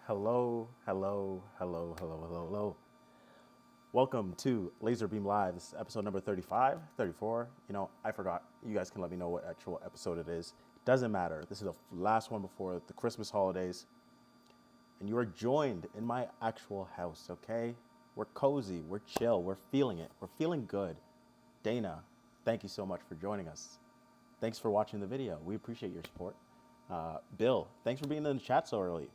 Hello, hello, hello, hello, hello, hello. Welcome to LaserBeam Live. This is episode number 35, 34. I forgot. You guys can let me know what actual episode it is. Doesn't matter. This is the last one before the Christmas holidays. And you are joined in my actual house, okay? We're cozy, we're chill, we're feeling it, we're feeling good. Dana, thank you so much for joining us. Thanks for watching the video. We appreciate your support. Bill, thanks for being in the chat so early.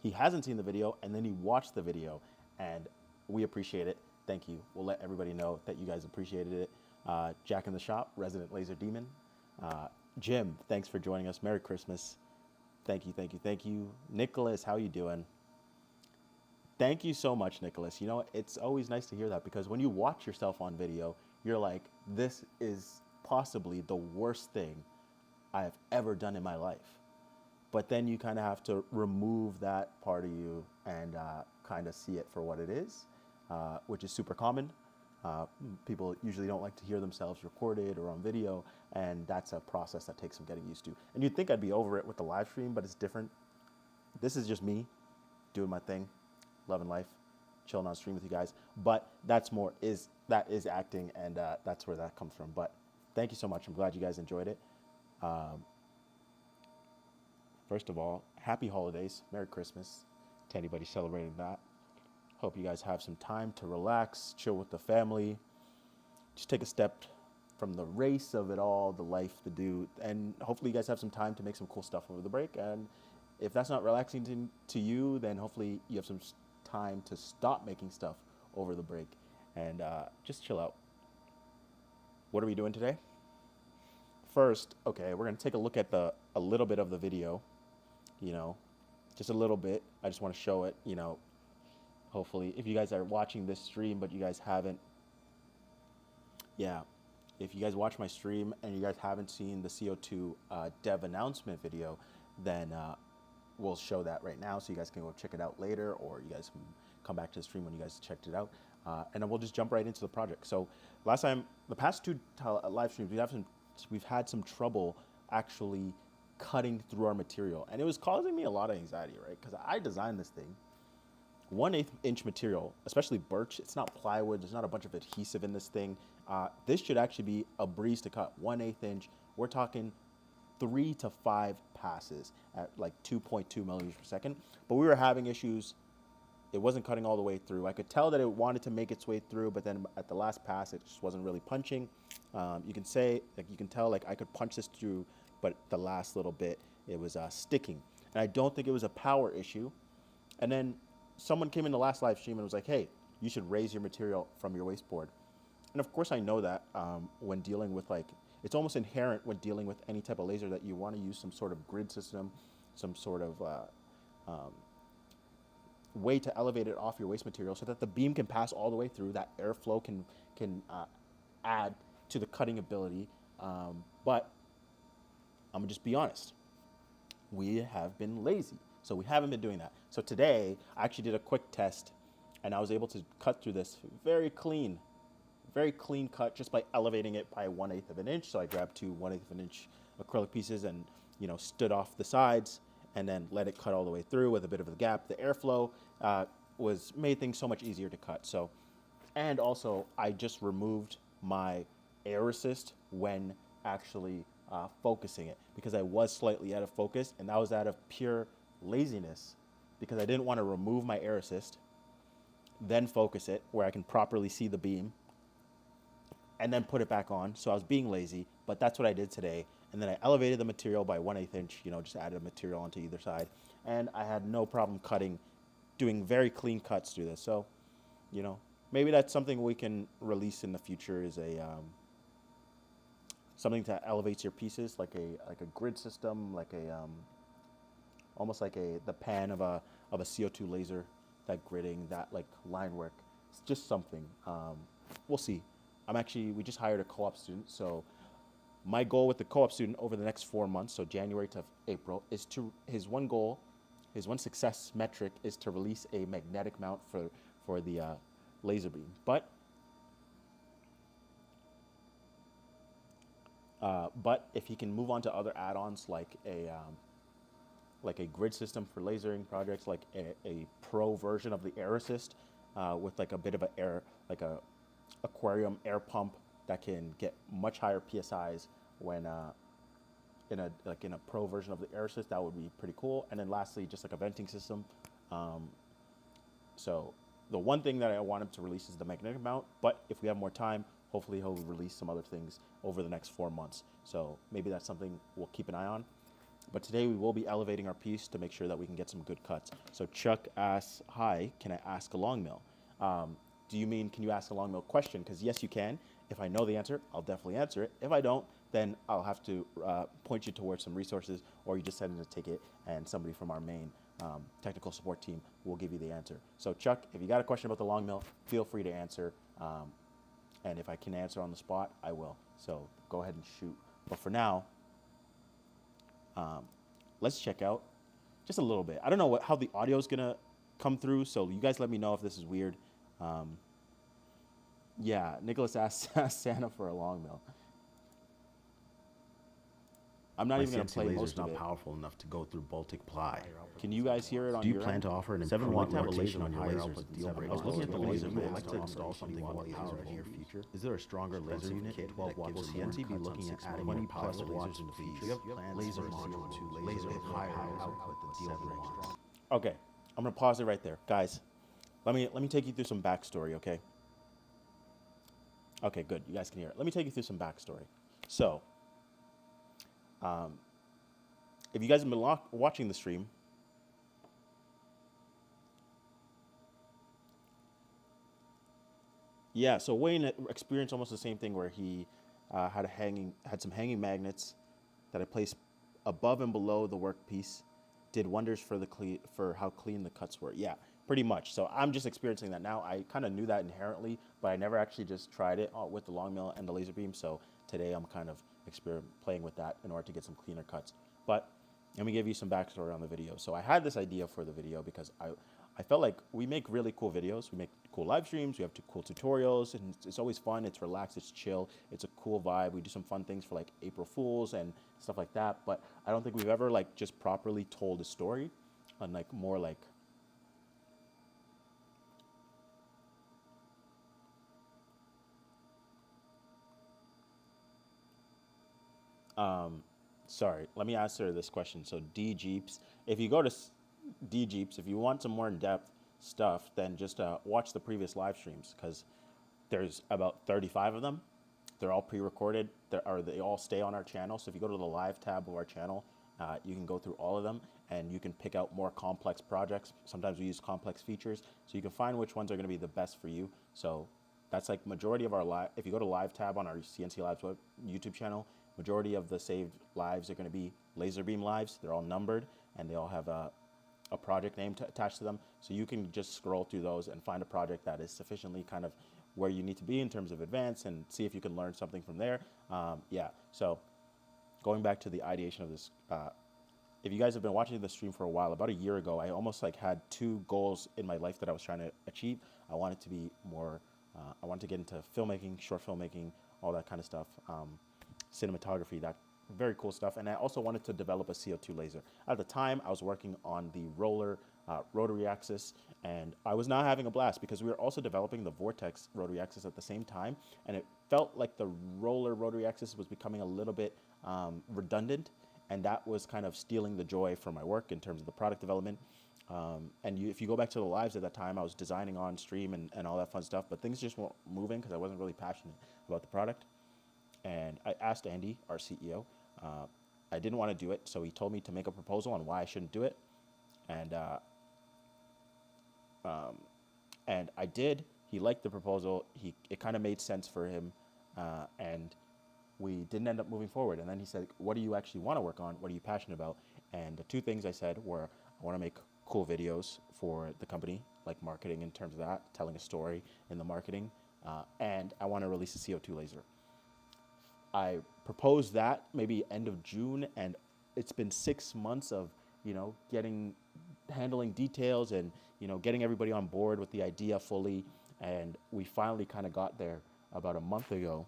He hasn't seen the video, and then he watched the video, and we appreciate it. Thank you. We'll let everybody know that you guys appreciated it. Jack in the Shop, Resident Laser Demon. Jim, thanks for joining us. Merry Christmas. Thank you, thank you, thank you. Nicholas, how you doing? Thank you so much, Nicholas. It's always nice to hear that because when you watch yourself on video, you're like, this is possibly the worst thing I have ever done in my life. But then you kind of have to remove that part of you and kind of see it for what it is, which is super common. People usually don't like to hear themselves recorded or on video, and that's a process that takes some getting used to. And you'd think I'd be over it with the live stream, but it's different. This is just me doing my thing, loving life, chilling on stream with you guys. But that is acting, and that's where that comes from. But thank you so much. I'm glad you guys enjoyed it. First of all, happy holidays, Merry Christmas to anybody celebrating that. Hope you guys have some time to relax, chill with the family, just take a step from the race of it all, the life, the do, and hopefully you guys have some time to make some cool stuff over the break. And if that's not relaxing to you, then hopefully you have some time to stop making stuff over the break and just chill out. What are we doing today? First, okay, we're gonna take a look at a little bit of the video, you know, just a little bit. I just want to show it, hopefully. If you guys are watching this stream, but you guys haven't, yeah, if you guys watch my stream and you guys haven't seen the CO2 dev announcement video, then we'll show that right now so you guys can go check it out later, or you guys can come back to the stream when you guys checked it out. And then we'll just jump right into the project. So last time, the past two live streams, we've had some trouble actually cutting through our material, and it was causing me a lot of anxiety, right? Because I designed this thing 1/8 inch material, especially birch. It's not plywood. There's not a bunch of adhesive in this thing. This should actually be a breeze to cut. 1/8 inch. We're talking 3 to 5 passes at like 2.2 millimeters per second. But we were having issues. It wasn't cutting all the way through. I could tell that it wanted to make its way through, but then at the last pass, it just wasn't really punching. You can tell, like I could punch this through, but the last little bit, it was sticking. And I don't think it was a power issue. And then someone came in the last live stream and was like, hey, you should raise your material from your wasteboard. And of course I know that when dealing with it's almost inherent when dealing with any type of laser that you want to use some sort of grid system, some sort of way to elevate it off your waste material so that the beam can pass all the way through, that airflow can add to the cutting ability. But I'm gonna just be honest. We have been lazy, so we haven't been doing that. So today, I actually did a quick test, and I was able to cut through this very clean cut just by elevating it by 1/8 of an inch. So I grabbed two 1/8 of an inch acrylic pieces and stood off the sides, and then let it cut all the way through with a bit of a gap. The airflow made things so much easier to cut. So, and also I just removed my air assist when actually focusing it, because I was slightly out of focus, and that was out of pure laziness because I didn't want to remove my air assist, then focus it where I can properly see the beam, and then put it back on. So I was being lazy, but that's what I did today. And then I elevated the material by 1/8 inch, just added material onto either side, and I had no problem doing very clean cuts through this. So, maybe that's something we can release in the future, is something that elevates your pieces, like a grid system, like almost like the pan of a CO2 laser, that gridding, that like line work. It's just something. We'll see. We just hired a co-op student, so my goal with the co-op student over the next 4 months, so January to April, is his one success metric is to release a magnetic mount for the LaserBeam. But if he can move on to other add-ons like like a grid system for lasering projects, like a pro version of the air assist, with like a bit of a air, like a aquarium air pump that can get much higher PSIs when in a pro version of the air assist. That would be pretty cool. And then lastly, just like a venting system. So the one thing that I want him to release is the magnetic mount, but if we have more time, hopefully he'll release some other things over the next 4 months. So maybe that's something we'll keep an eye on. But today we will be elevating our piece to make sure that we can get some good cuts. So Chuck asks, hi, can I ask a long mill? Do you mean, can you ask a long mill question? Because yes, you can. If I know the answer, I'll definitely answer it. If I don't, then I'll have to point you towards some resources, or you just send in a ticket and somebody from our main technical support team will give you the answer. So Chuck, if you got a question about the long mill, feel free to answer. And if I can answer on the spot, I will. So go ahead and shoot. But for now, let's check out just a little bit. I don't know how the audio is gonna come through, so you guys let me know if this is weird. Yeah, Nicholas asked Santa for a long mill. I'm not even going to play most of it. Not powerful enough to go through Baltic ply. Can you guys hear it on Do you your plan end? to offer an 7 want to have a laser on on your higher lasers output and deal breaker. I was looking at the laser man. man. Like to install something more powerful in your future. Is there a stronger laser unit? 12 watts. Will CNC be looking at adding 20 plus watts in the future? You have laser module to laser with higher output than 7 watts. Okay, I'm going to pause it right there. Guys, let me take you through some backstory, okay? Okay, good. You guys can hear it. Let me take you through some backstory. So, if you guys have been watching the stream, yeah, so Wayne experienced almost the same thing where he had some hanging magnets that I placed above and below the workpiece, did wonders for how clean the cuts were. Yeah, pretty much. So I'm just experiencing that now. I kind of knew that inherently, but I never actually just tried it with the long mill and the LaserBeam. So today I'm kind of playing with that in order to get some cleaner cuts. But let me give you some backstory on the video. So I had this idea for the video because I felt like we make really cool videos. We make cool live streams. We have cool tutorials, and it's always fun. It's relaxed. It's chill. It's a cool vibe. We do some fun things for like April Fools and stuff like that. But I don't think we've ever like just properly told a story, and like more like sorry, let me answer this question. So D Jeeps, if you go to D Jeeps, if you want some more in-depth stuff, then just watch the previous live streams because there's about 35 of them. They're all pre-recorded. They all stay on our channel. So if you go to the live tab of our channel, you can go through all of them and you can pick out more complex projects. Sometimes we use complex features, so you can find which ones are going to be the best for you. So that's like majority of our live. If you go to live tab on our CNC Labs YouTube channel, majority of the saved lives are going to be LaserBeam lives. They're all numbered and they all have a project name attached to them. So you can just scroll through those and find a project that is sufficiently kind of where you need to be in terms of advance and see if you can learn something from there. Yeah, so going back to the ideation of this, if you guys have been watching the stream for a while, about a year ago, I almost like had 2 goals in my life that I was trying to achieve. I wanted to be more, I wanted to get into filmmaking, short filmmaking, all that kind of stuff, cinematography, that very cool stuff. And I also wanted to develop a CO2 laser. At the time, I was working on the roller rotary axis, and I was not having a blast because we were also developing the vortex rotary axis at the same time, and it felt like the roller rotary axis was becoming a little bit redundant, and that was kind of stealing the joy from my work in terms of the product development. If you go back to the lives at that time, I was designing on stream and all that fun stuff, but things just weren't moving because I wasn't really passionate about the product. And I asked Andy, our CEO, I didn't want to do it, so he told me to make a proposal on why I shouldn't do it. And I did. He liked the proposal. It kind of made sense for him, and we didn't end up moving forward. And then he said, what do you actually want to work on? What are you passionate about? And the 2 things I said were, I want to make cool videos for the company, like marketing in terms of that, telling a story in the marketing, and I want to release a CO2 laser. I proposed that maybe end of June, and it's been 6 months of, handling details and, getting everybody on board with the idea fully. And we finally kind of got there about a month ago,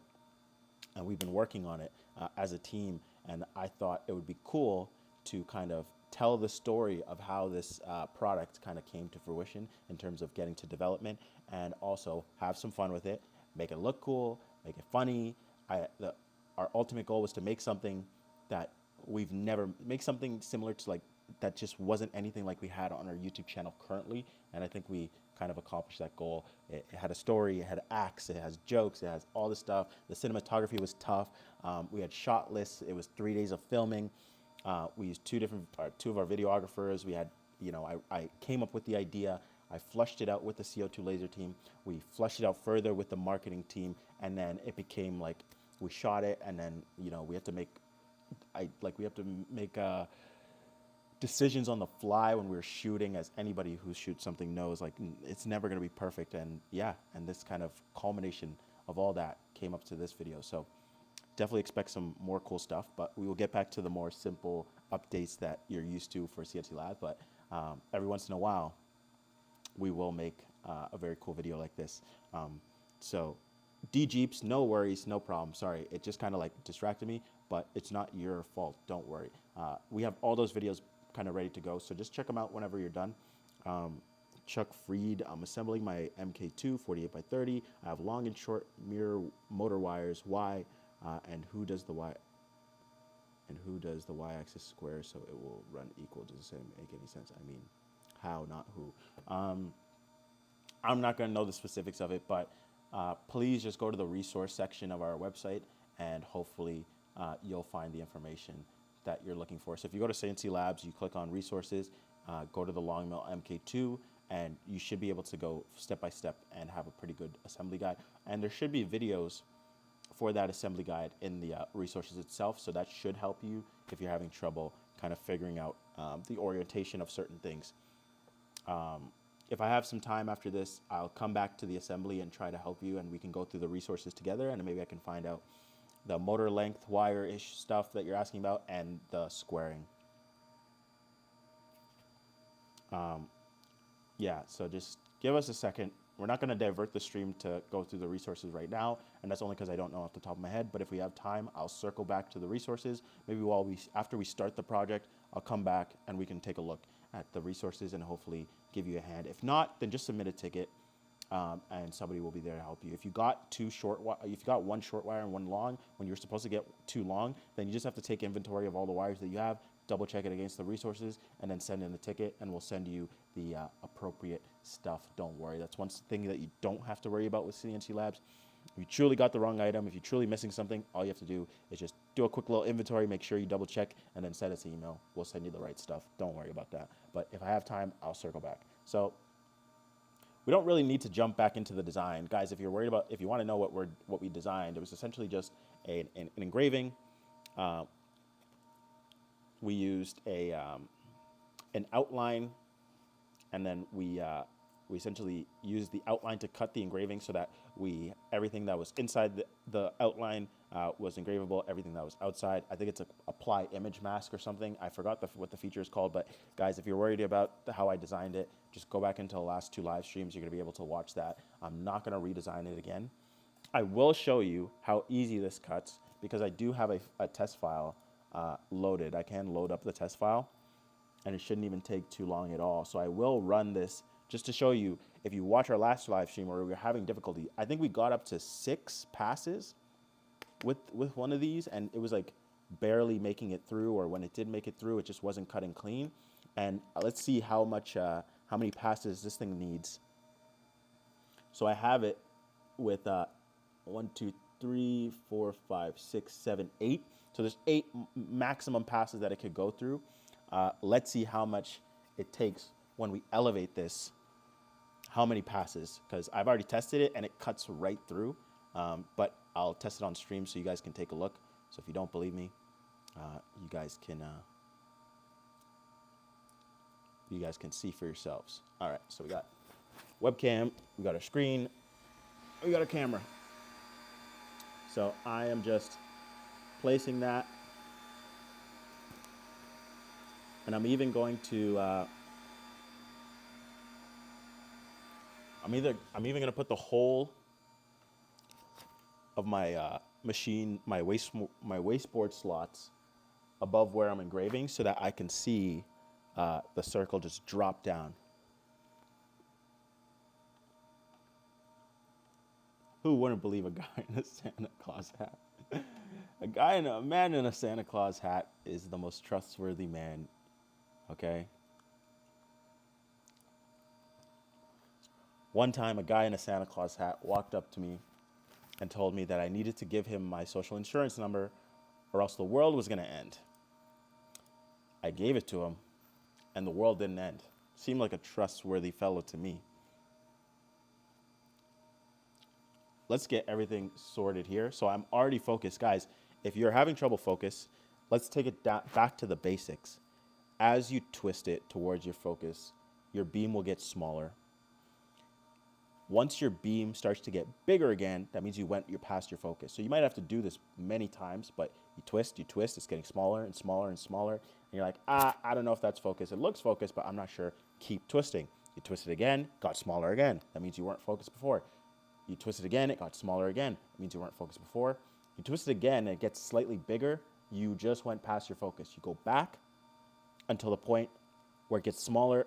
and we've been working on it as a team. And I thought it would be cool to kind of tell the story of how this product kind of came to fruition in terms of getting to development, and also have some fun with it, make it look cool, make it funny. Our ultimate goal was to make something that we've never, make something similar to like, that just wasn't anything like we had on our YouTube channel currently. And I think we kind of accomplished that goal. It had a story, it had acts, it has jokes, it has all this stuff. The cinematography was tough. We had shot lists. It was 3 days of filming. We used two of our videographers. We had, I came up with the idea. I flushed it out with the CO2 laser team. We flushed it out further with the marketing team. And then it became like, we shot it, and then, we have to make, decisions on the fly when we were shooting. As anybody who shoots something knows, like, it's never going to be perfect. And and this kind of culmination of all that came up to this video. So definitely expect some more cool stuff, but we will get back to the more simple updates that you're used to for CNC Lab. But every once in a while, we will make a very cool video like this. So D-Jeeps, no worries, no problem. Sorry, it just kind of like distracted me, but it's not your fault. Don't worry. We have all those videos kind of ready to go, so just check them out whenever you're done. Chuck Freed, I'm assembling my MK2 48x30. I have long and short mirror motor wires. Why? And who does the Y? And who does the Y-axis square so it will run equal? Does the same make any sense? I mean, how, not who. I'm not going to know the specifics of it, but please just go to the resource section of our website, and hopefully you'll find the information that you're looking for. So if you go to CNC Labs, you click on resources, go to the long mill MK2, and you should be able to go step by step and have a pretty good assembly guide. And there should be videos for that assembly guide in the resources itself, so that should help you if you're having trouble kind of figuring out the orientation of certain things. If I have some time after this, I'll come back to the assembly and try to help you, and we can go through the resources together, and maybe I can find out the motor length, wire-ish stuff that you're asking about, and the squaring. Yeah, so just give us a second. We're not going to divert the stream to go through the resources right now, and that's only because I don't know off the top of my head. But if we have time, I'll circle back to the resources. Maybe after we start the project, I'll come back and we can take a look at the resources and hopefully give you a hand. If not, then just submit a ticket, and somebody will be there to help you. If you got one short wire and one long when you're supposed to get two long, then you just have to take inventory of all the wires that you have, double check it against the resources, and then send in the ticket, and we'll send you the appropriate stuff. Don't worry. That's one thing that you don't have to worry about with CNC Labs. If you truly got the wrong item, if you're truly missing something, all you have to do is just do a quick little inventory, make sure you double check, and then send us an email. We'll send you the right stuff. Don't worry about that. But if I have time, I'll circle back. So we don't really need to jump back into the design. Guys, if you want to know what we designed, it was essentially just an engraving. We used an outline, and then we essentially used the outline to cut the engraving so that everything that was inside the outline was engravable, everything that was outside. I think it's a apply image mask or something. I forgot what the feature is called, but guys, if you're worried about how I designed it, just go back into the last 2 live streams. You're going to be able to watch that. I'm not going to redesign it again. I will show you how easy this cuts because I do have a test file loaded. I can load up the test file, and it shouldn't even take too long at all. So I will run this just to show you. If you watch our last live stream where we were having difficulty, I think we got up to 6 passes with one of these, and it was like barely making it through, or when it did make it through, it just wasn't cutting clean. And let's see how many passes this thing needs. So I have it with 1, 2, 3, 4, 5, 6, 7, 8. So there's 8 maximum passes that it could go through. Let's see how much it takes when we elevate this. How many passes? Because I've already tested it and it cuts right through. But I'll test it on stream so you guys can take a look. So if you don't believe me, you guys can see for yourselves. All right, so we got webcam, we got our screen, we got our camera. So I am just placing that, and I'm even going to I'm even going to put the whole of my machine, my wasteboard slots above where I'm engraving, so that I can see the circle just dropped down. Who wouldn't believe a guy in a Santa Claus hat? A man in a Santa Claus hat is the most trustworthy man, okay? One time, a guy in a Santa Claus hat walked up to me and told me that I needed to give him my social insurance number or else the world was going to end. I gave it to him, and the world didn't end. Seemed like a trustworthy fellow to me. Let's get everything sorted here. So I'm already focused. Guys, if you're having trouble focus, let's take it back to the basics. As you twist it towards your focus, your beam will get smaller. Once your beam starts to get bigger again, that means you're past your focus. So you might have to do this many times, but you twist, it's getting smaller and smaller and smaller. And you're like, I don't know if that's focus. It looks focused, but I'm not sure. Keep twisting. You twist it again, got smaller again. That means you weren't focused before. You twist it again, it got smaller again. It means you weren't focused before. You twist it again, and it gets slightly bigger. You just went past your focus. You go back until the point where it gets smaller,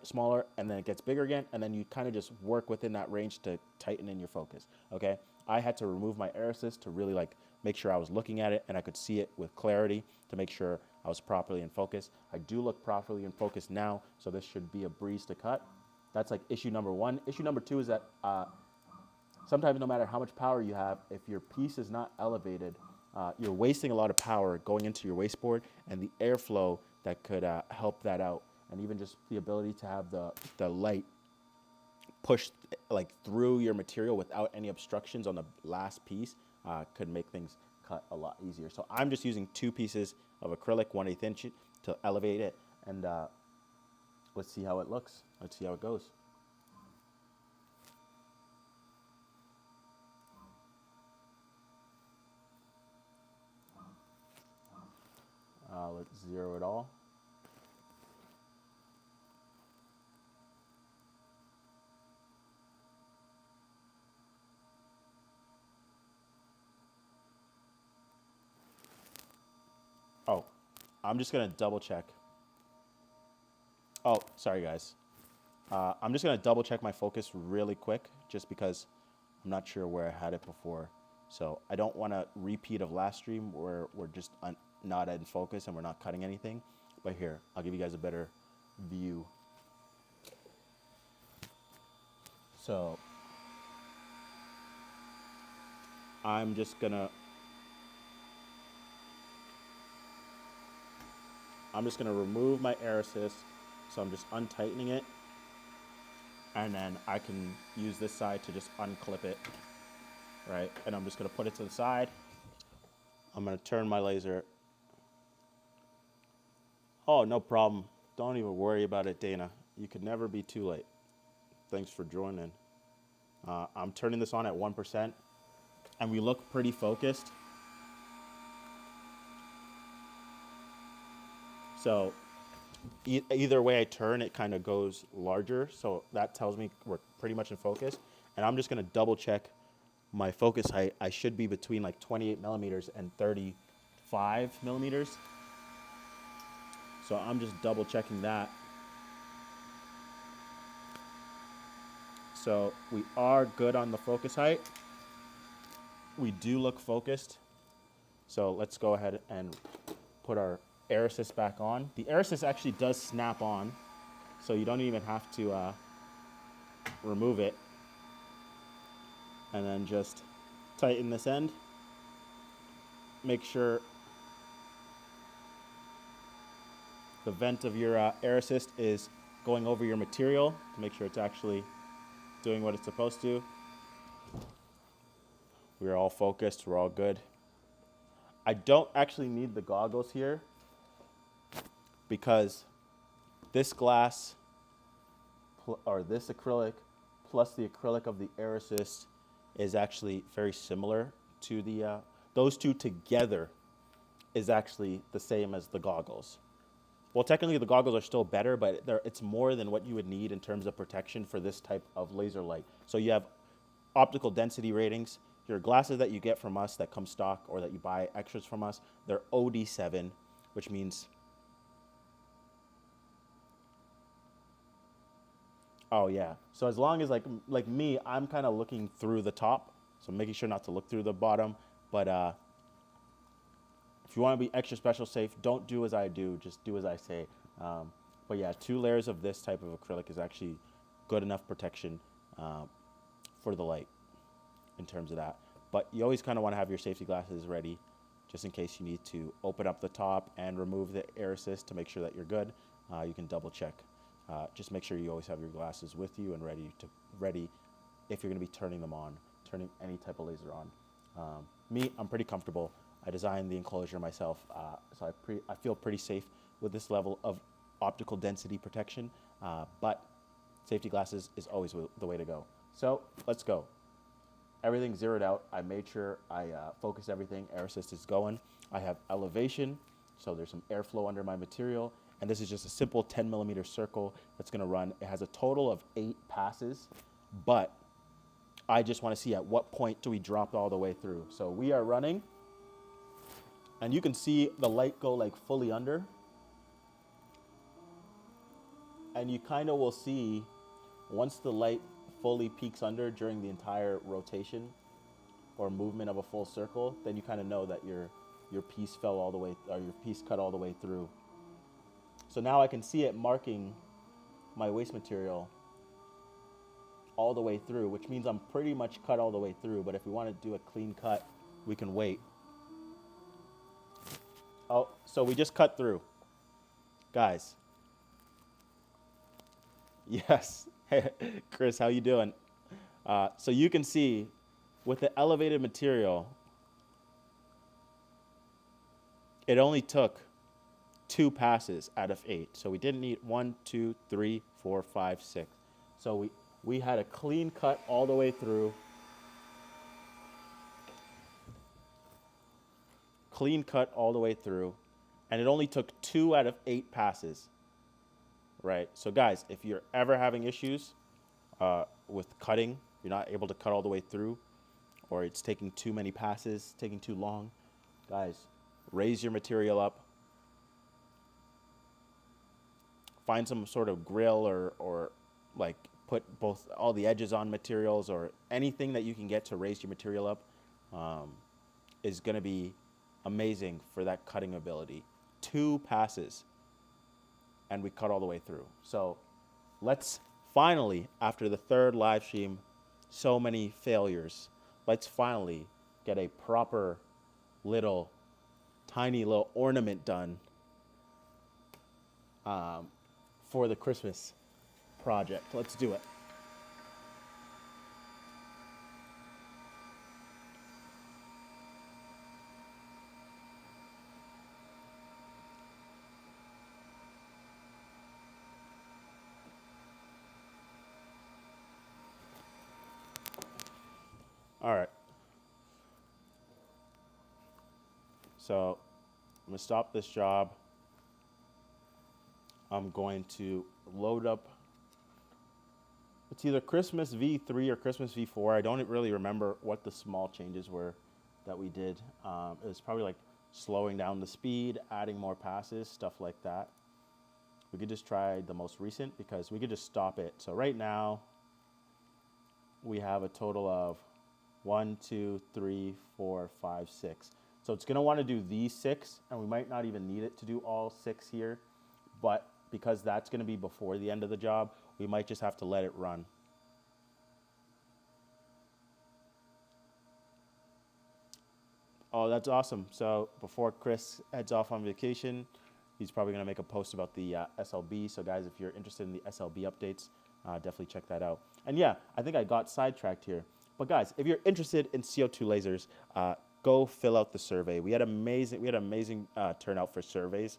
and then it gets bigger again, and then you kind of just work within that range to tighten in your focus, okay? I had to remove my air assist to really make sure I was looking at it and I could see it with clarity to make sure I was properly in focus. I do look properly in focus now, so this should be a breeze to cut. That's like issue number one. Issue number two is that sometimes no matter how much power you have, if your piece is not elevated, you're wasting a lot of power going into your wasteboard and the airflow that could help that out. And even just the ability to have the light push through your material without any obstructions on the last piece could make things cut a lot easier. So I'm just using 2 pieces of acrylic 1/8 inch to elevate it, and let's see how it looks. Let's see how it goes. Let's zero it all. Oh, I'm just going to double check. Oh, sorry, guys. I'm just going to double check my focus really quick just because I'm not sure where I had it before. So I don't want to repeat of last stream where we're just not in focus and we're not cutting anything. But here, I'll give you guys a better view. So I'm just going to remove my air assist. So I'm just untightening it. And then I can use this side to just unclip it, right? And I'm just gonna put it to the side. I'm gonna turn my laser. Oh, no problem. Don't even worry about it, Dana. You could never be too late. Thanks for joining. I'm turning this on at 1%, and we look pretty focused. So either way I turn, it kind of goes larger. So that tells me we're pretty much in focus. And I'm just going to double check my focus height. I should be between 28 millimeters and 35 millimeters. So I'm just double checking that. So we are good on the focus height. We do look focused. So let's go ahead and put our air assist back on. The air assist actually does snap on, so you don't even have to remove it. And then just tighten this end. Make sure the vent of your air assist is going over your material to make sure it's actually doing what it's supposed to. We're all focused, we're all good. I don't actually need the goggles here because this glass or this acrylic plus the acrylic of the air assist is actually very similar to the, those two together is actually the same as the goggles. Well, technically the goggles are still better, but it's more than what you would need in terms of protection for this type of laser light. So you have optical density ratings. Your glasses that you get from us that come stock or that you buy extras from us, they're OD7, which means Oh yeah. So as long as like me, I'm kind of looking through the top, so making sure not to look through the bottom. But if you want to be extra special safe, don't do as I do. Just do as I say. But yeah, 2 layers of this type of acrylic is actually good enough protection for the light in terms of that. But you always kind of want to have your safety glasses ready just in case you need to open up the top and remove the air assist to make sure that you're good. You can double check. Just make sure you always have your glasses with you and ready if you're going to be turning them on, turning any type of laser on. Me, I'm pretty comfortable. I designed the enclosure myself, so I feel pretty safe with this level of optical density protection, but safety glasses is always the way to go. So let's go. Everything's zeroed out. I made sure I focused everything. Air assist is going. I have elevation, so there's some airflow under my material. And this is just a simple 10 millimeter circle that's gonna run. It has a total of 8 passes, but I just wanna see at what point do we drop all the way through. So we are running, and you can see the light go like fully under. And you kinda will see once the light fully peaks under during the entire rotation or movement of a full circle, then you kind of know that your piece fell all the way, or your piece cut all the way through. So now I can see it marking my waste material all the way through, which means I'm pretty much cut all the way through. But if we want to do a clean cut, we can wait. Oh, so we just cut through. Guys. Yes. Hey, Chris, how you doing? So you can see with the elevated material, it only took 2 passes out of 8. So we didn't need 1, 2, 3, 4, 5, 6. So we had a clean cut all the way through. Clean cut all the way through. And it only took 2 out of 8 passes. Right. So guys, if you're ever having issues with cutting, you're not able to cut all the way through, or it's taking too many passes, taking too long, guys, raise your material up. Find some sort of grill or like put all the edges on materials, or anything that you can get to raise your material up is going to be amazing for that cutting ability. 2 passes. And we cut all the way through. So let's finally, after the 3rd live stream, so many failures, let's finally get a proper tiny little ornament done for the Christmas project. Let's do it. All right. So I'm gonna stop this job. I'm going to load up. It's either Christmas V3 or Christmas V4. I don't really remember what the small changes were that we did. It was probably like slowing down the speed, adding more passes, stuff like that. We could just try the most recent because we could just stop it. So right now, we have a total of 1, 2, 3, 4, 5, 6. So it's gonna wanna do these 6, and we might not even need it to do all 6 here, but because that's gonna be before the end of the job, we might just have to let it run. Oh, that's awesome. So before Chris heads off on vacation, he's probably gonna make a post about the SLB. So guys, if you're interested in the SLB updates, definitely check that out. And yeah, I think I got sidetracked here. But guys, if you're interested in CO2 lasers, go fill out the survey. We had amazing turnout for surveys.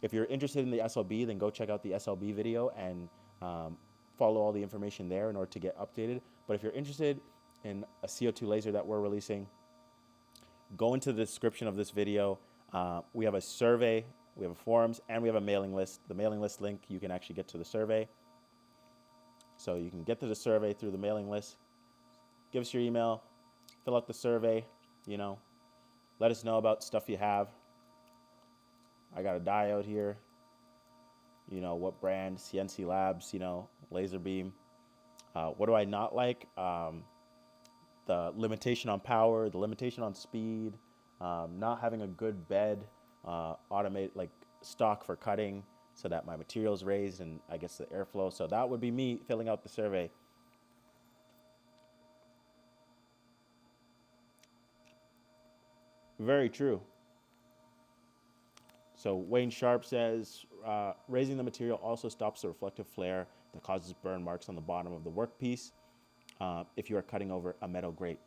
If you're interested in the SLB, then go check out the SLB video and follow all the information there in order to get updated. But if you're interested in a CO2 laser that we're releasing, go into the description of this video. We have a survey, we have a forums, and we have a mailing list. The mailing list link, you can actually get to the survey. So you can get to the survey through the mailing list. Give us your email, fill out the survey, let us know about stuff you have. I got a diode here. you know, what brand, CNC Labs, you know, LaserBeam. What do I not like? The limitation on power, the limitation on speed, not having a good bed, automate like stock for cutting so that my material is raised and I guess the airflow. So that would be me filling out the survey. Very true. So Wayne Sharp says, raising the material also stops the reflective flare that causes burn marks on the bottom of the workpiece if you are cutting over a metal grate.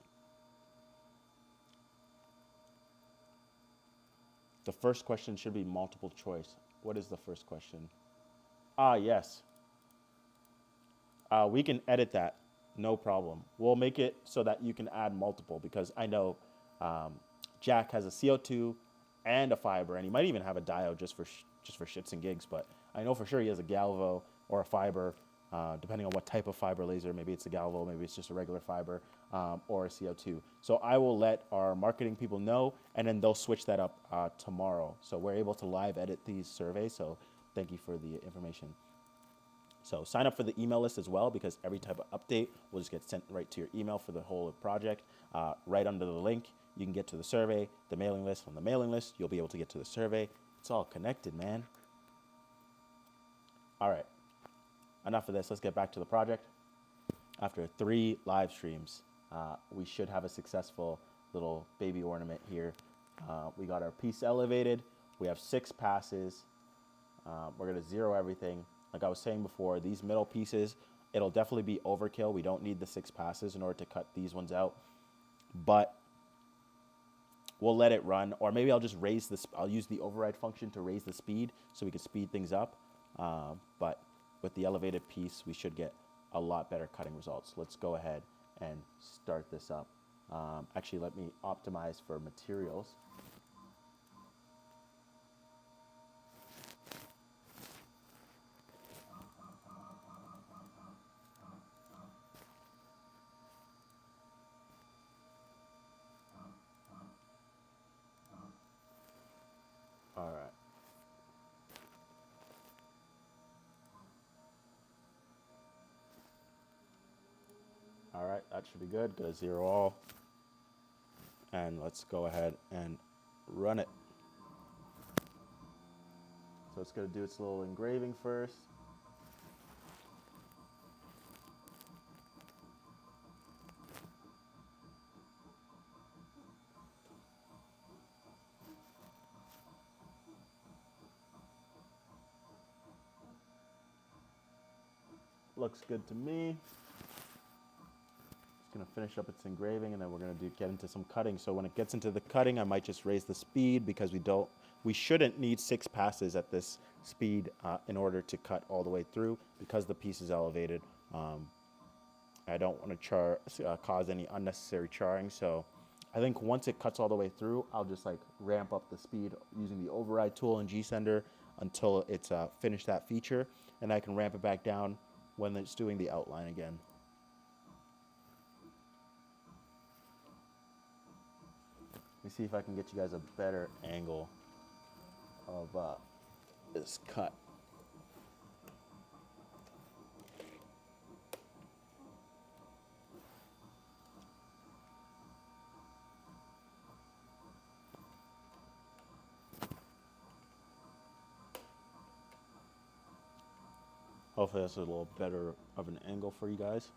The first question should be multiple choice. What is the first question? Ah, yes. We can edit that. No problem. We'll make it so that you can add multiple because I know Jack has a CO2 and a fiber, and he might even have a diode just for shits and gigs. But I know for sure he has a galvo or a fiber, depending on what type of fiber laser. Maybe it's a galvo, maybe it's just a regular fiber, or a CO2. So I will let our marketing people know, and then they'll switch that up tomorrow. So we're able to live edit these surveys. So thank you for the information. So sign up for the email list as well, because every type of update will just get sent right to your email for the whole project. Right under the link, you can get to the survey, the mailing list. On the mailing list, you'll be able to get to the survey. It's all connected, man. All right, enough of this. Let's get back to the project. After 3 live streams, we should have a successful little baby ornament here. We got our piece elevated. We have 6 passes. We're gonna zero everything. Like I was saying before, these middle pieces, it'll definitely be overkill. We don't need the 6 passes in order to cut these ones out, but we'll let it run. Or maybe I'll just I'll use the override function to raise the speed so we can speed things up. But with the elevated piece, we should get a lot better cutting results. Let's go ahead and start this up. Actually, let me optimize for materials. All right. All right, that should be good. Gonna zero all. And let's go ahead and run it. So it's gonna do its little engraving first. Looks good to me. It's gonna finish up its engraving, and then we're gonna get into some cutting. So when it gets into the cutting, I might just raise the speed because we shouldn't need 6 passes at this speed in order to cut all the way through because the piece is elevated. I don't want to cause any unnecessary charring. So I think once it cuts all the way through, I'll just like ramp up the speed using the override tool in G-Sender until it's finished that feature, and I can ramp it back down when it's doing the outline again. Let me see if I can get you guys a better angle of this cut. Hopefully that's a little better of an angle for you guys.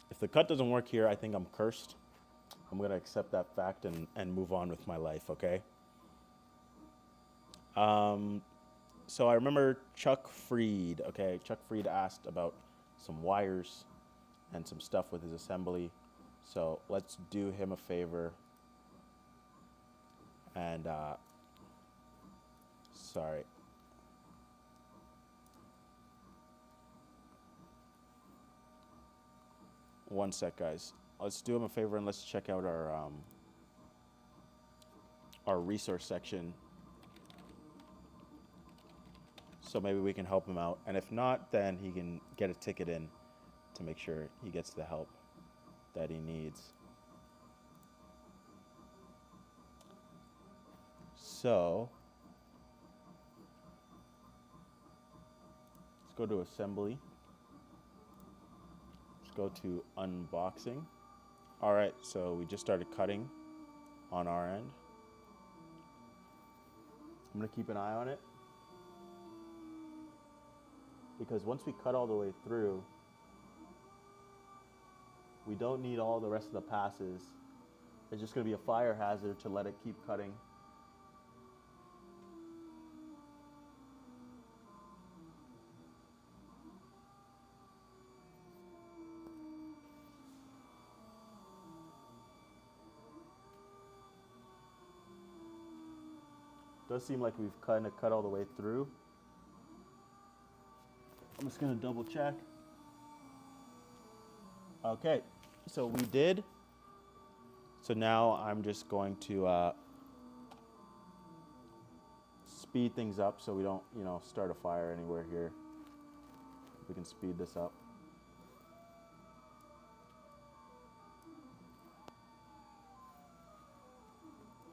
If the cut doesn't work here, I think I'm cursed. I'm going to accept that fact and move on with my life, okay? So I remember Chuck Freed, okay? Chuck Freed asked about some wires and some stuff with his assembly. So let's do him a favor. And, sorry. One sec, guys. let's do him a favor and let's check out our resource section. So maybe we can help him out. And if not, then he can get a ticket in to make sure he gets the help that he needs. So let's go to assembly. Let's go to unboxing. All right, so we just started cutting on our end. I'm gonna keep an eye on it, because once we cut all the way through, we don't need all the rest of the passes. It's just gonna be a fire hazard to let it keep cutting. Does seem like we've kind of cut all the way through. I'm just gonna double check. Okay, so we did. So now I'm just going to speed things up so we don't, start a fire anywhere here. We can speed this up.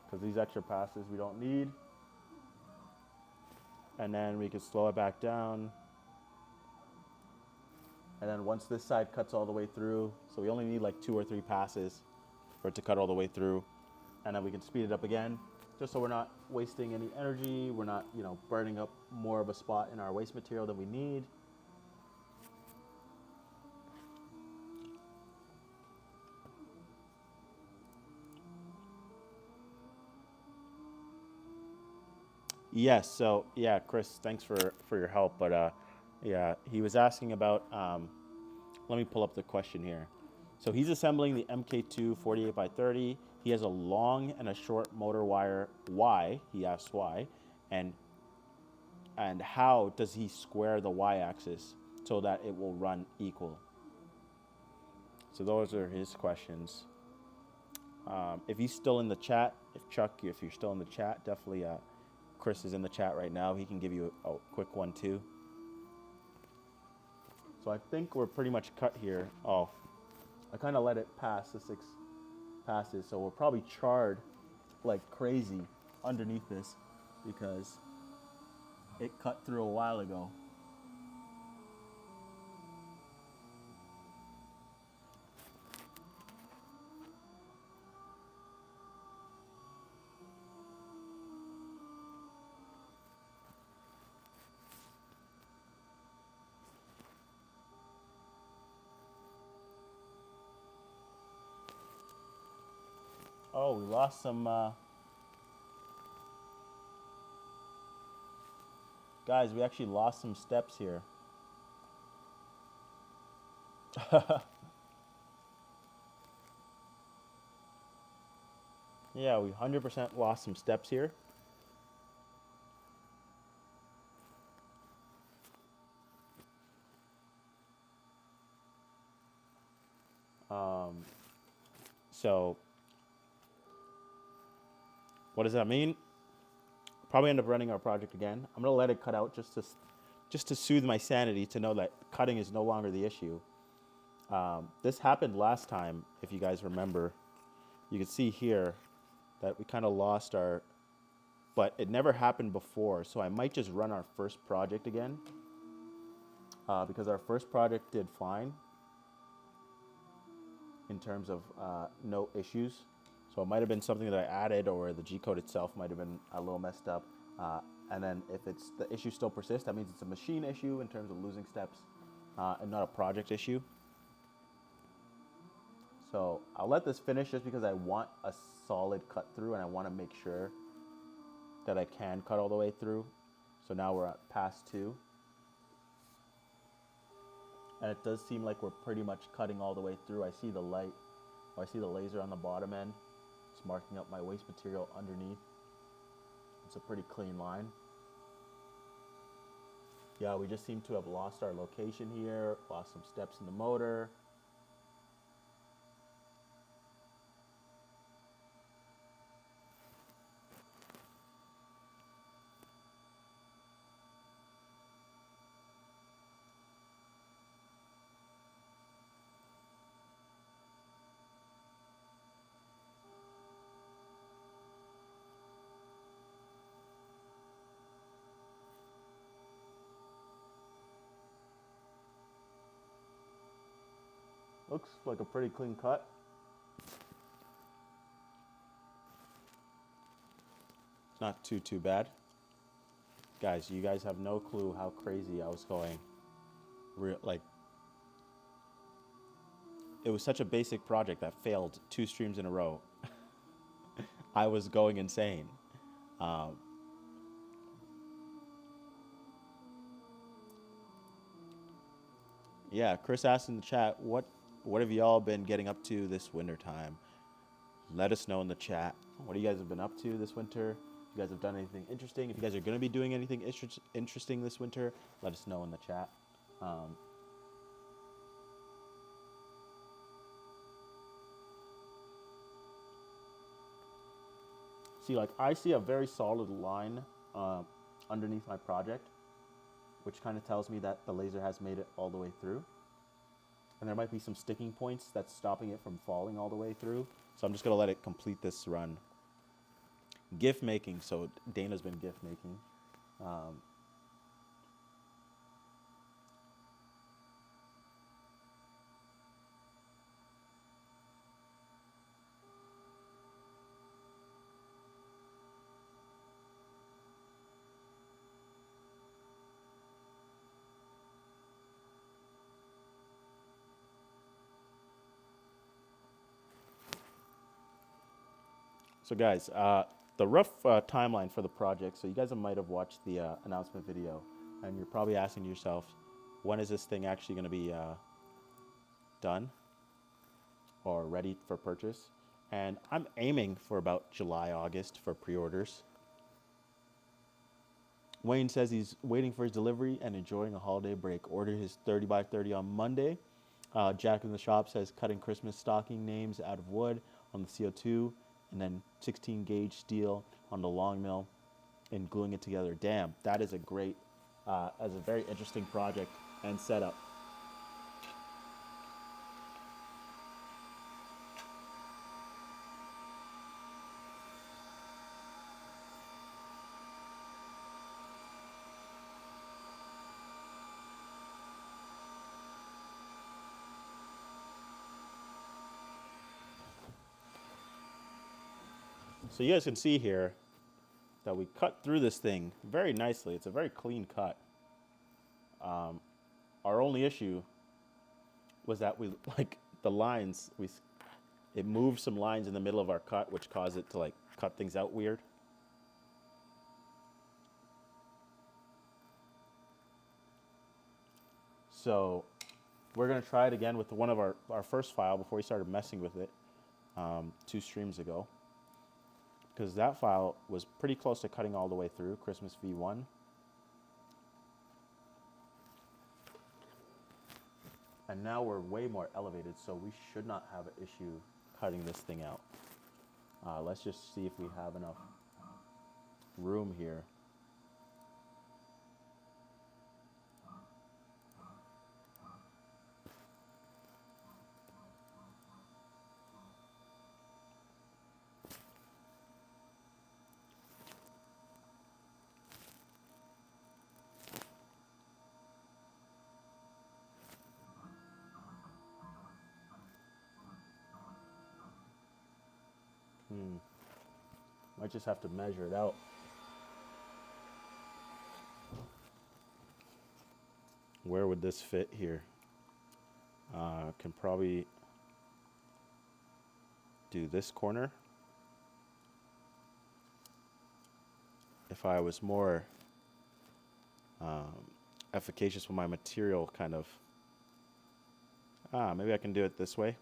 Because these extra passes we don't need. And then we can slow it back down. And then once this side cuts all the way through, so we only need like 2 or 3 passes for it to cut all the way through. And then we can speed it up again, just so we're not wasting any energy. We're not, burning up more of a spot in our waste material than we need. Yes, so yeah, Chris, thanks for your help. But yeah, he was asking about, let me pull up the question here. So he's assembling the MK2 48 by 30. He has a long and a short motor wire. Why? He asks why. And how does he square the y-axis so that it will run equal? So those are his questions. If he's still in the chat, if you're still in the chat, definitely Chris is in the chat right now. He can give you a quick one too. So I think we're pretty much cut here. Oh, I kind of let it pass the 6 passes. So we're probably charred like crazy underneath this because it cut through a while ago. Oh, we lost some... Guys, we actually lost some steps here. Yeah, we 100% lost some steps here. So what does that mean? Probably end up running our project again. I'm gonna let it cut out just to soothe my sanity, to know that cutting is no longer the issue. This happened last time, if you guys remember. You can see here that we kind of lost our, but it never happened before. So I might just run our first project again, because our first project did fine in terms of no issues. So it might have been something that I added, or the G code itself might have been a little messed up. And then if the issue still persists, that means it's a machine issue in terms of losing steps, and not a project issue. So I'll let this finish just because I want a solid cut through, and I want to make sure that I can cut all the way through. So now we're at pass 2. And it does seem like we're pretty much cutting all the way through. I see the light, I see the laser on the bottom end. It's marking up my waste material underneath. It's a pretty clean line. Yeah, we just seem to have lost our location here, lost some steps in the motor. Looks like a pretty clean cut. It's not too bad. Guys, you guys have no clue how crazy I was going. Like, it was such a basic project that failed 2 streams in a row. I was going insane. Yeah, Chris asked in the chat, what have y'all been getting up to this winter time? Let us know in the chat. What you guys have been up to this winter? If you guys have done anything interesting. If you guys are going to be doing anything interesting this winter, let us know in the chat. See, like, I see a very solid line underneath my project, which kind of tells me that the laser has made it all the way through. And there might be some sticking points that's stopping it from falling all the way through. So I'm just going to let it complete this run. GIF making. So Dana's been GIF making. So guys, the rough timeline for the project. So you guys might have watched the announcement video, and you're probably asking yourself, when is this thing actually going to be done or ready for purchase? And I'm aiming for about July, August for pre-orders. Wayne says he's waiting for his delivery and enjoying a holiday break. Ordered his 30 by 30 on Monday. Jack in the shop says cutting Christmas stocking names out of wood on the CO2, and then 16 gauge steel on the long mill and gluing it together. Damn, that is a great, as a very interesting project and setup. So you guys can see here that we cut through this thing very nicely. It's a very clean cut. Our only issue was that we, like, the lines, it moved some lines in the middle of our cut, which caused it to, like, cut things out weird. So we're going to try it again with one of our first file before we started messing with it 2 streams ago. Because that file was pretty close to cutting all the way through, Christmas V1. And now we're way more elevated, so we should not have an issue cutting this thing out. Let's just see if we have enough room here. Might just have to measure it out. Where would this fit here? Can probably do this corner. If I was more efficacious with my material, kind of. Maybe I can do it this way.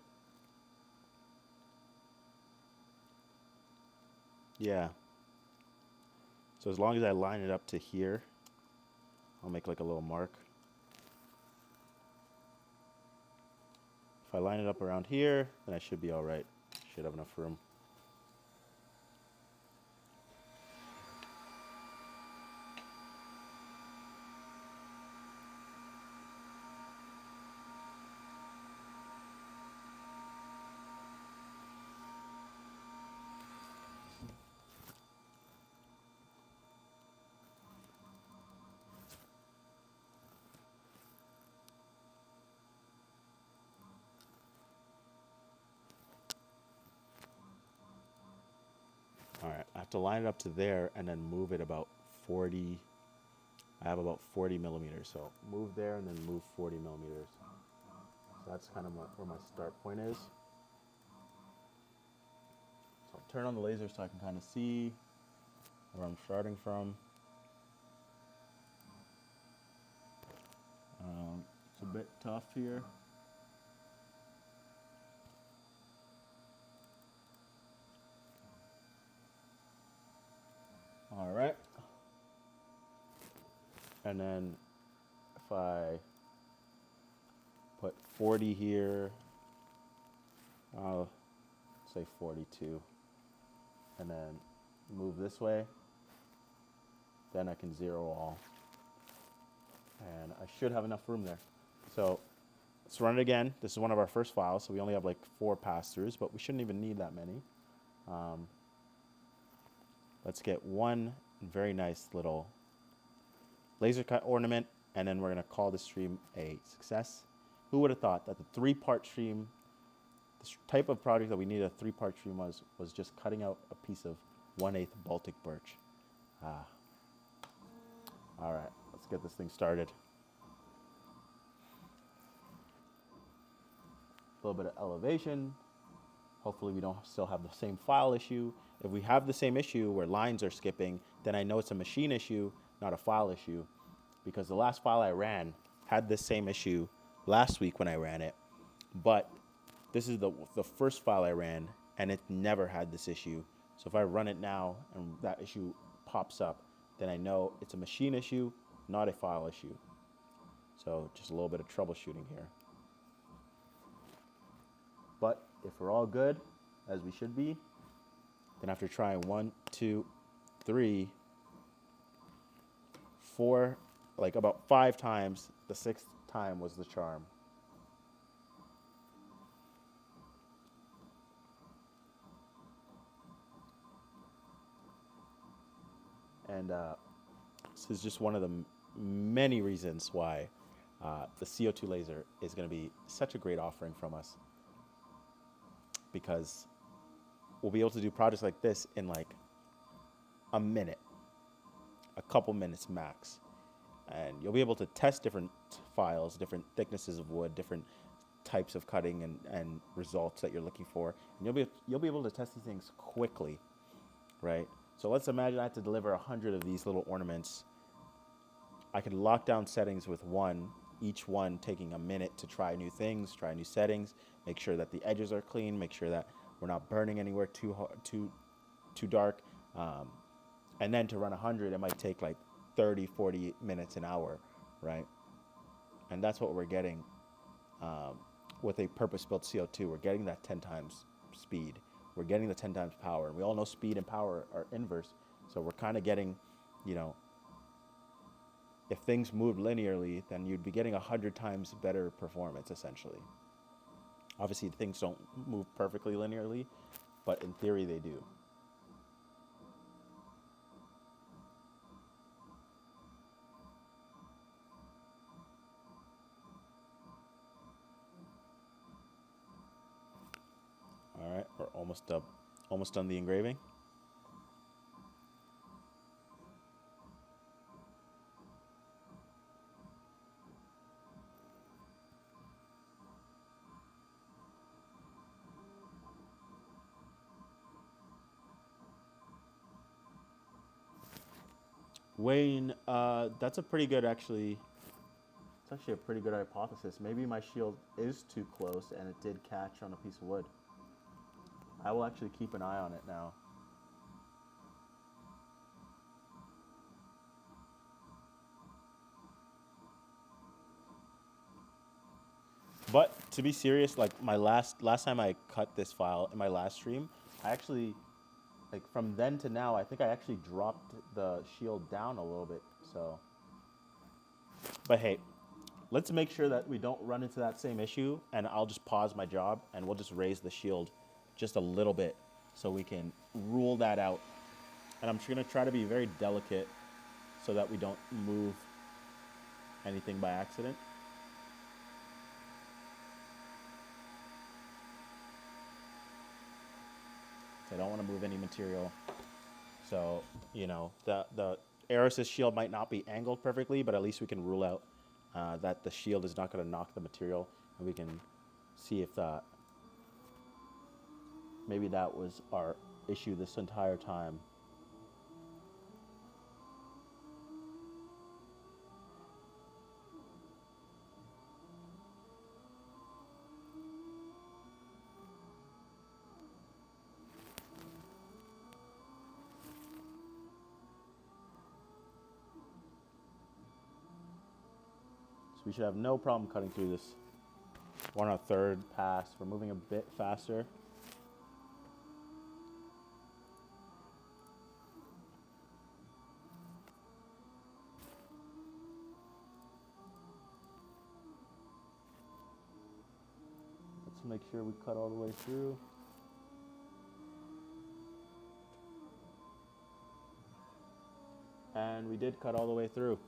Yeah. So as long as I line it up to here, I'll make like a little mark. If I line it up around here, then I should be all right. Should have enough room. have to line it up to there and then move it about 40. I have about 40 millimeters. So move there and then move 40 millimeters. So that's kind of where my start point is. So I'll turn on the laser so I can kind of see where I'm starting from. It's a bit tough here. All right. And then if I put 40 here, I'll say 42, and then move this way, then I can zero all. And I should have enough room there. So let's run it again. This is one of our first files, so we only have like 4 pass-throughs, but we shouldn't even need that many. Let's get one very nice little laser cut ornament, and then we're going to call this stream a success. Who would have thought that the 3-part stream, this type of project that we needed a 3-part stream was just cutting out a piece of 1/8 Baltic birch. All right, let's get this thing started. A little bit of elevation. Hopefully we don't still have the same file issue. If we have the same issue where lines are skipping, then I know it's a machine issue, not a file issue, because the last file I ran had this same issue last week when I ran it, but this is the first file I ran and it never had this issue. So if I run it now and that issue pops up, then I know it's a machine issue, not a file issue. So just a little bit of troubleshooting here. But if we're all good, as we should be, then after trying 1, 2, 3, 4, like about 5 times, the 6th time was the charm. And this is just one of the many reasons why the CO2 laser is going to be such a great offering from us, because we'll be able to do projects like this in like a minute, a couple minutes max. And you'll be able to test different files, different thicknesses of wood, different types of cutting and results that you're looking for. And you'll be able to test these things quickly, right? So let's imagine I had to deliver 100 of these little ornaments. I could lock down settings with one, each one taking a minute to try new things, try new settings, make sure that the edges are clean, make sure that we're not burning anywhere too dark. And then to run 100, it might take like 30, 40 minutes, an hour, right? And that's what we're getting with a purpose-built CO2. We're getting that 10 times speed. We're getting the 10 times power. We all know speed and power are inverse. So we're kind of getting, you know, if things moved linearly, then you'd be getting 100 times better performance, essentially. Obviously, things don't move perfectly linearly, but in theory, they do. All right, we're almost done the engraving. Wayne, that's a pretty good, actually. It's actually a pretty good hypothesis. Maybe my shield is too close and it did catch on a piece of wood. I will actually keep an eye on it now. But to be serious, like my last time I cut this file in my last stream, I actually, like from then to now, I think I actually dropped the shield down a little bit. So, but hey, let's make sure that we don't run into that same issue, and I'll just pause my job and we'll just raise the shield just a little bit so we can rule that out. And I'm just gonna try to be very delicate so that we don't move anything by accident. I don't want to move any material. So, the Aerosis shield might not be angled perfectly, but at least we can rule out that the shield is not going to knock the material, and we can see if maybe that was our issue this entire time. So we should have no problem cutting through this. We're on our third pass. We're moving a bit faster. Let's make sure we cut all the way through. And we did cut all the way through.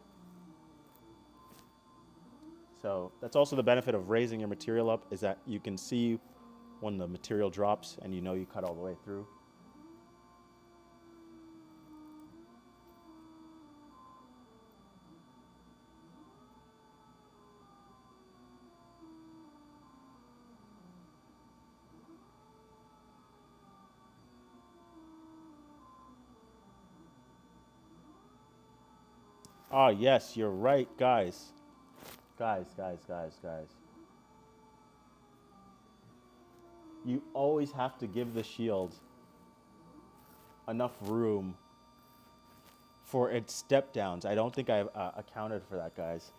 So that's also the benefit of raising your material up, is that you can see when the material drops and you know you cut all the way through. Ah, yes, you're right, guys. Guys. You always have to give the shield enough room for its step downs. I don't think I've accounted for that, guys.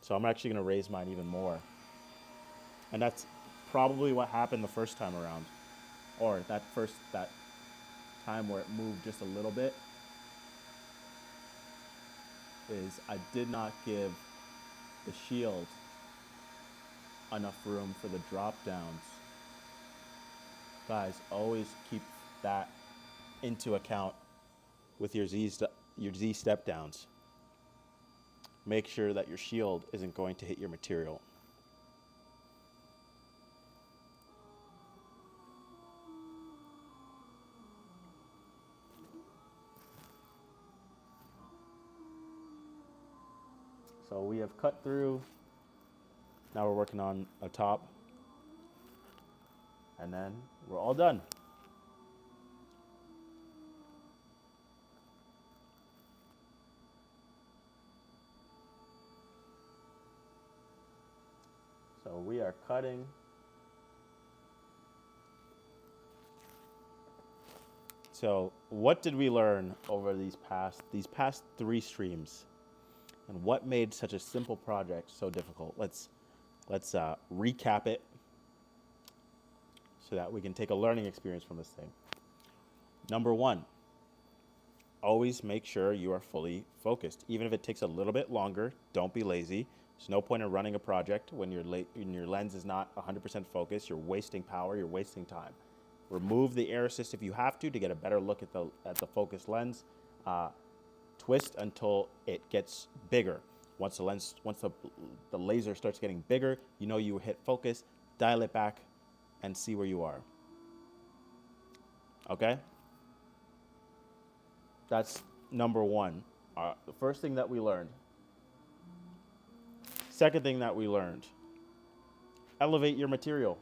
So I'm actually going to raise mine even more. And that's probably what happened the first time around. Or that time where it moved just a little bit, is I did not give the shield enough room for the drop downs. Guys, always keep that into account with your Z step downs. Make sure that your shield isn't going to hit your material. So we have cut through. Now we're working on a top. And then we're all done. So we are cutting. So what did we learn over these past 3 streams? And what made such a simple project so difficult? Let's recap it so that we can take a learning experience from this thing. Number 1, always make sure you are fully focused. Even if it takes a little bit longer, don't be lazy. There's no point in running a project when your lens is not 100% focused. You're wasting power, you're wasting time. Remove the air assist if you have to get a better look at the focused lens. Twist until it gets bigger. Once the laser starts getting bigger, you know you hit focus, dial it back, and see where you are. Okay? That's number 1. The first thing that we learned. Second thing that we learned, elevate your material.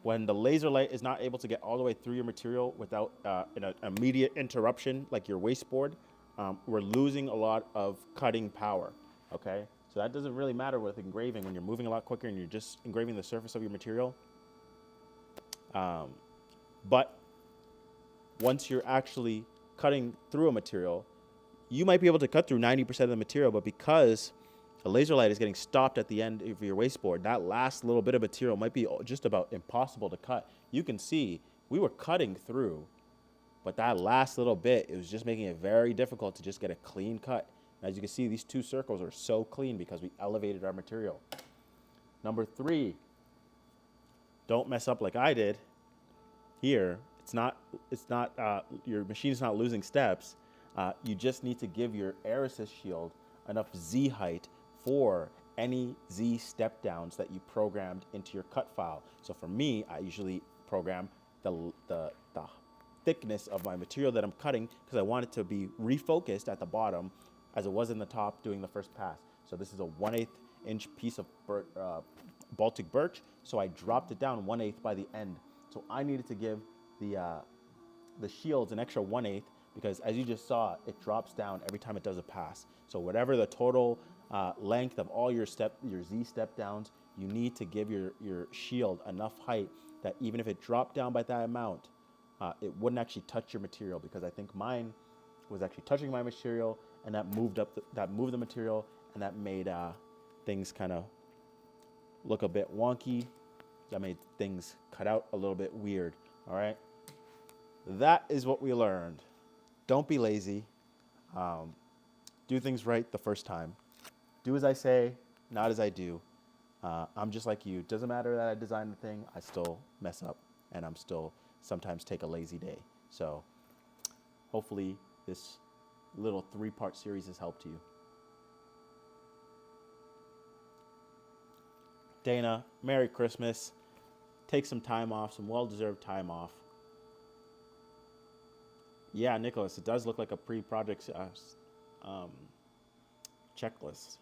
When the laser light is not able to get all the way through your material without an immediate interruption, like your wasteboard, we're losing a lot of cutting power, okay? So that doesn't really matter with engraving when you're moving a lot quicker and you're just engraving the surface of your material. But once you're actually cutting through a material, you might be able to cut through 90% of the material, but because the laser light is getting stopped at the end of your wasteboard, that last little bit of material might be just about impossible to cut. You can see we were cutting through, but that last little bit, it was just making it very difficult to just get a clean cut. And as you can see, these 2 circles are so clean because we elevated our material. Number 3, don't mess up like I did here. Your machine's not losing steps. You just need to give your air assist shield enough Z height for any Z step downs that you programmed into your cut file. So for me, I usually program the thickness of my material that I'm cutting because I want it to be refocused at the bottom as it was in the top doing the first pass. So this is a 1/8 inch piece of Baltic birch. So I dropped it down 1/8 by the end. So I needed to give the shields an extra 1/8 because as you just saw, it drops down every time it does a pass. So whatever the total length of all your Z step downs, you need to give your shield enough height that even if it dropped down by that amount, it wouldn't actually touch your material, because I think mine was actually touching my material, and that moved the material, and that made things kind of look a bit wonky. That made things cut out a little bit weird. All right, that is what we learned. Don't be lazy. Do things right the first time. Do as I say, not as I do. I'm just like you. Doesn't matter that I designed the thing, I still mess up, and I'm still sometimes take a lazy day. So hopefully this little 3-part series has helped you. Dana, Merry Christmas. Take some time off, some well-deserved time off. Yeah, Nicholas, it does look like a pre-project checklist.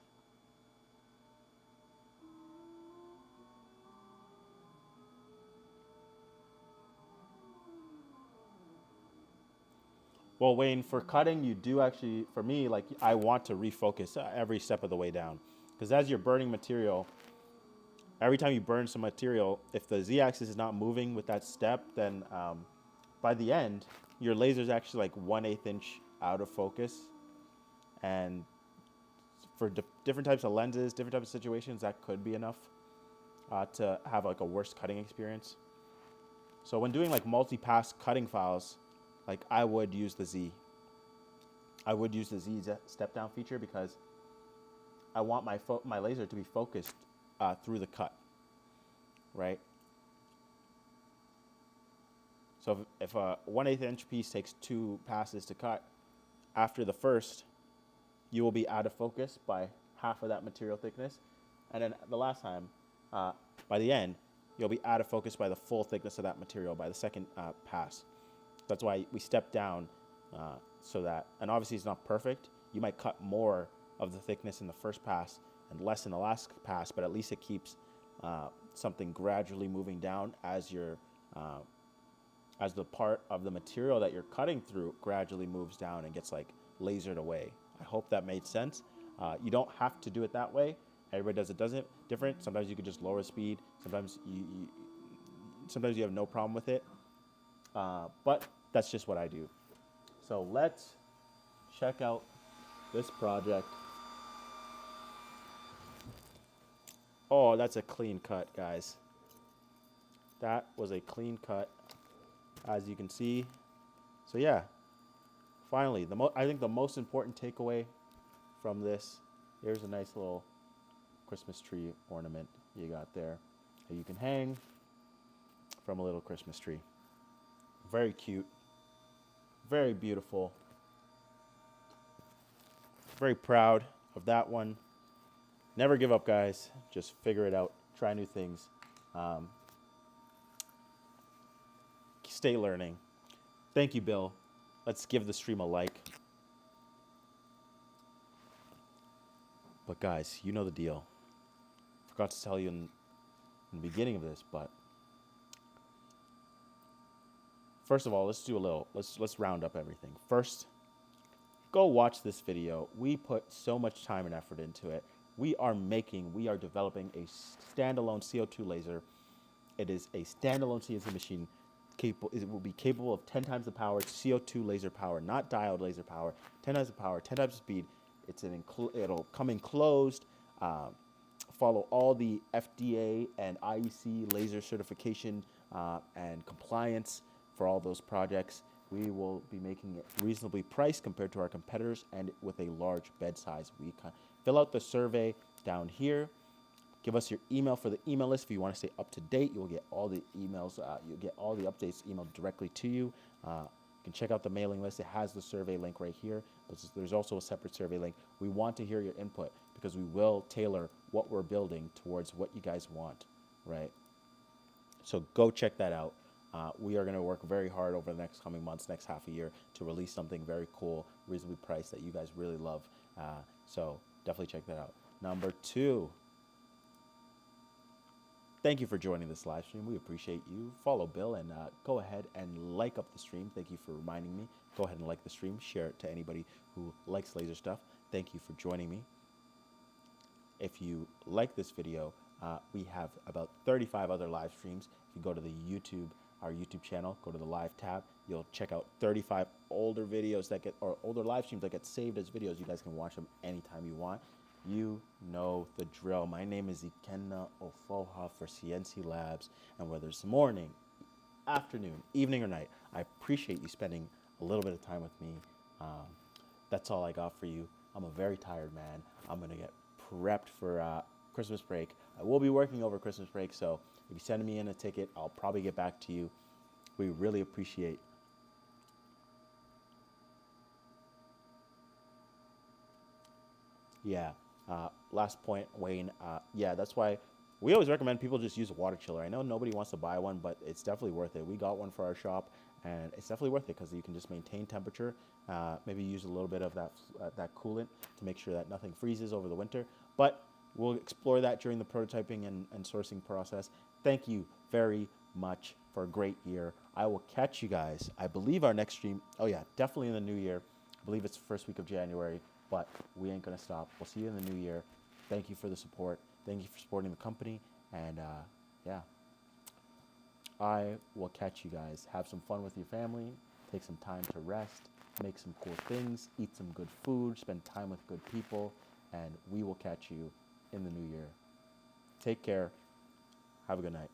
Well, Wayne, for cutting, you do actually, for me, like I want to refocus every step of the way down. Because as you're burning material, every time you burn some material, if the Z-axis is not moving with that step, then by the end, your laser is actually like 1/8 inch out of focus. And for different types of lenses, different types of situations, that could be enough to have like a worse cutting experience. So when doing like multi-pass cutting files, like I would use the Z. I would use the Z step down feature because I want my laser to be focused through the cut, right? So if a 1/8 inch piece takes 2 passes to cut, after the first, you will be out of focus by half of that material thickness. And then the last time, by the end, you'll be out of focus by the full thickness of that material by the second pass. That's why we step down so that, and obviously it's not perfect. You might cut more of the thickness in the first pass and less in the last pass, but at least it keeps something gradually moving down as as the part of the material that you're cutting through gradually moves down and gets like lasered away. I hope that made sense. You don't have to do it that way. Everybody does it different. Sometimes you could just lower speed. Sometimes sometimes you have no problem with it. But that's just what I do. So let's check out this project. Oh, that's a clean cut, guys. That was a clean cut, as you can see. So yeah, finally, I think the most important takeaway from this, here's a nice little Christmas tree ornament you got there that you can hang from a little Christmas tree. Very cute, very beautiful. Very proud of that one. Never give up, guys. Just figure it out. Try new things. Stay learning. Thank you, Bill. Let's give the stream a like. But guys, you know the deal. Forgot to tell you in the beginning of this, but first of all, let's round up everything. First, go watch this video. We put so much time and effort into it. We are developing a standalone CO2 laser. It is a standalone CNC machine. It will be capable of 10 times the power, CO2 laser power, not diode laser power, 10 times the power, 10 times the speed. It'll come enclosed, follow all the FDA and IEC laser certification and compliance for all those projects. We will be making it reasonably priced compared to our competitors and with a large bed size. Fill out the survey down here. Give us your email for the email list. If you want to stay up to date, you'll get all the emails. You'll get all the updates emailed directly to you. You can check out the mailing list. It has the survey link right here, but there's also a separate survey link. We want to hear your input because we will tailor what we're building towards what you guys want, right? So go check that out. We are going to work very hard over the next coming months, next half a year, to release something very cool, reasonably priced that you guys really love. So definitely check that out. Number 2, thank you for joining this live stream. We appreciate you. Follow Bill and go ahead and like up the stream. Thank you for reminding me. Go ahead and like the stream. Share it to anybody who likes laser stuff. Thank you for joining me. If you like this video, we have about 35 other live streams. If you go to the our YouTube channel, go to the live tab, you'll check out 35 older videos or older live streams that get saved as videos. You guys can watch them anytime you want. You know the drill. My name is Ikenna Ofoha for CNC Labs, and whether it's morning, afternoon, evening, or night, I appreciate you spending a little bit of time with me. That's all I got for you. I'm a very tired man. I'm gonna get prepped for Christmas break. I will be working over Christmas break, so if you send me in a ticket, I'll probably get back to you. We really appreciate. Yeah. Last point, Wayne. Yeah, that's why we always recommend people just use a water chiller. I know nobody wants to buy one, but it's definitely worth it. We got one for our shop, and it's definitely worth it because you can just maintain temperature. Maybe use a little bit of that coolant to make sure that nothing freezes over the winter. But we'll explore that during the prototyping and sourcing process. Thank you very much for a great year. I will catch you guys. I believe our next stream, oh yeah, definitely in the new year. I believe it's the first week of January, but we ain't gonna stop. We'll see you in the new year. Thank you for the support. Thank you for supporting the company. And yeah, I will catch you guys. Have some fun with your family. Take some time to rest. Make some cool things. Eat some good food. Spend time with good people. And we will catch you in the new year. Take care. Have a good night.